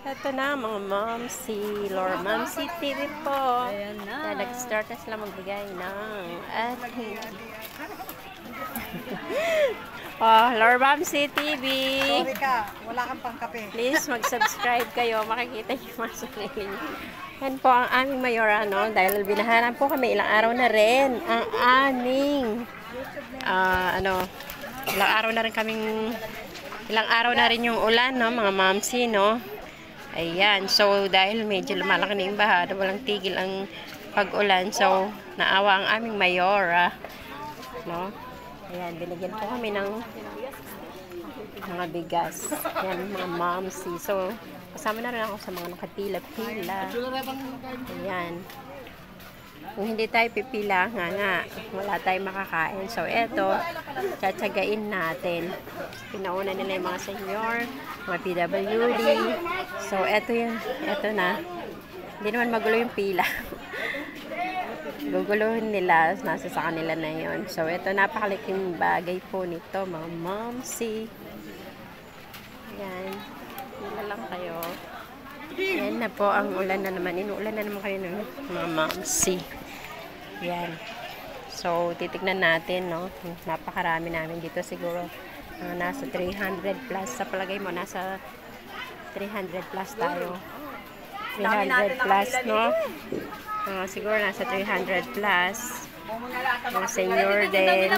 Ito na mga mom, si Lord Mamsi TV po. Ayan na. Nag-start na sila magbigay ng ating oh, Lord Mamsi TV. Sorry ka, wala kang pangkape. Please mag-subscribe kayo. Makikita niyo mga sarili niyo. Yan po ang aming mayora, no? Dahil binaharan po kami ilang araw na rin ang aming ilang araw na rin yung ulan, no? Mga mamsi, no? Ayan. So, dahil medyo lumalaki na yung baha, walang tigil ang pag-ulan. So, naawa ang aming mayora, no? Ayan. Binigyan po kami ng mga bigas. Ayan, mga mamsi. So, kasama na rin ako sa mga nakapila-pila. Ayan. Kung hindi tayo pipila, nga, wala tayong makakain. So, eto, tsatsagain natin. Pinauna nila yung mga senior, mga PWD. So, eto yun. Eto na. Hindi naman magulo yung pila. Guguluhin nila. Nasa sa kanila na yun. So, eto, napakalaking bagay po nito, mga momsi. Ayan. Pila lang kayo. Ayan na po ang ulan na naman. Inuulan na naman kayo ng mga momsi. Yan. So, titignan natin, no? Napakarami namin dito. Siguro, nasa 300 plus. Sa palagay mo, nasa 300 plus tayo. 300 plus, no? Siguro, nasa 300 plus. Mga senior din.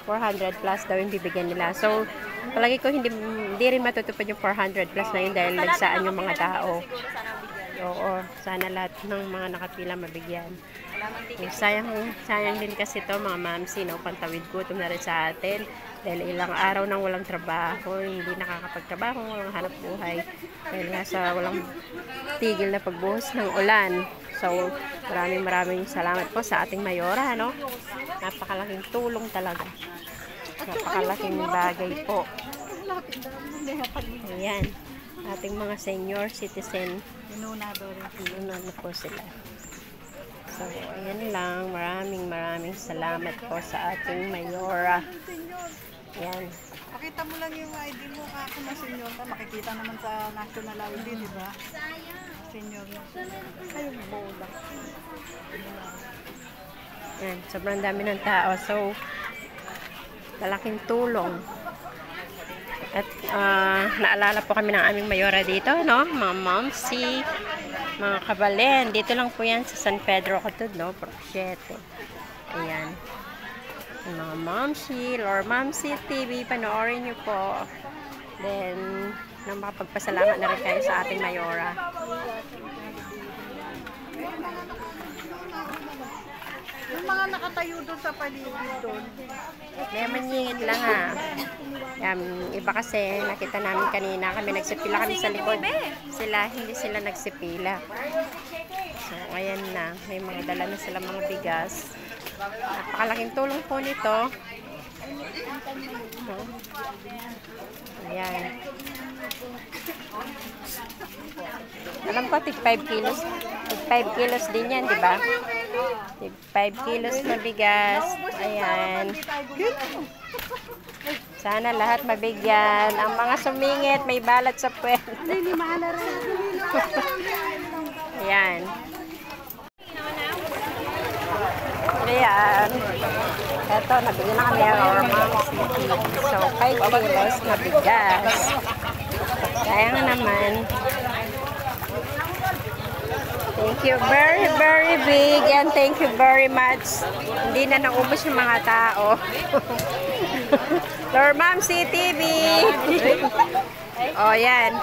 400 plus daw yung bibigyan nila. So, palagi ko hindi rin matutupad yung 400 plus na yun dahil nagsaan yung mga tao. Oo, sana lahat ng mga nakapila mabigyan. Sayang din kasi to mga mamsi, no? Pantawid gutom na rin sa atin. Dahil ilang araw nang walang trabaho, hindi nakakapagtrabaho, walang hanap buhay. Dahil nga sa walang tigil na pagbuhos ng ulan. So, maraming salamat po sa ating mayora, no? Napakalaking tulong talaga. Napakalaking bagay po. Ayan. Ating mga senior citizen. Inuna na po sila. So, ayan lang. Maraming salamat po sa ating mayora. Ayan. Pakita mo lang yung ID mo ako na senior ka. Makikita naman sa national ID, di ba? Senior na. Ayun, bola. Ayan. Sobrang dami ng tao. So, malaking tulong. At naalala po kami ng aming mayora dito, no? Mga momsi, mga kabalen. Dito lang po yan sa San Pedro Cotud, no? Porchete. Ayan. Mga momsi, Lord Mamsi TV, panoorin nyo po. Then, makapagpasalamat na rin kayo sa ating mayora. Yung mga nakatayo doon sa paligid doon. May maningit lang ha. Iba kasi nakita namin kanina kami nagsipila kami sa likod. Hindi sila nagsipila. So ayan na, may mga dala na sila mga bigas. Napakalaking tulong po nito. Ayan. Alam ko, tig 5 kilos. Tig 5 kilos din yan, di ba? Tig 5 kilos na bigas. Ayan. Sana lahat mabigyan. Ang mga sumingit, may balat sa puwet. Ayan. Ayan. Ito, nabigyan na kami ang Mamsi. So, 5 kilos na bigas. Kaya nga naman. Thank you very big and thank you very much. Hindi na naubos yung mga tao. Lord Mamsi TV. Oh, yan.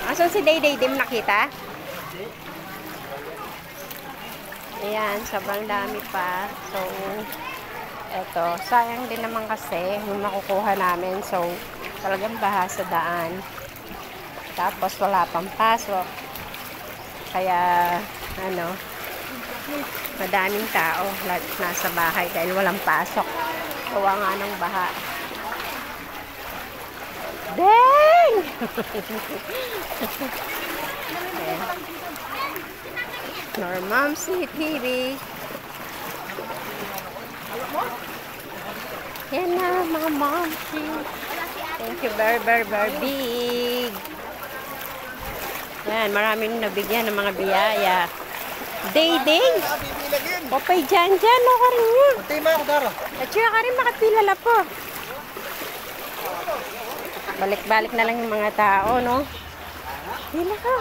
Asan si Day? Di mo nakita? Ayan, sobrang dami pa. So, eto. Sayang din naman kasi yung makukuha namin. So, talagang baha sa daan. Tapos, wala pang pasok. Kaya, madaming tao nasa bahay dahil walang pasok. Gawa nga ng baha. Dang! Okay. Lord Mamsi TV. Yan na, mga momsi. Thank you very, very, very big. Yan, maraming nabigyan ng mga biyaya. Day. Opay dyan. No, ka rin yun. At saka ka rin makapilala po. Balik-balik na lang yung mga tao, no? Pila ka.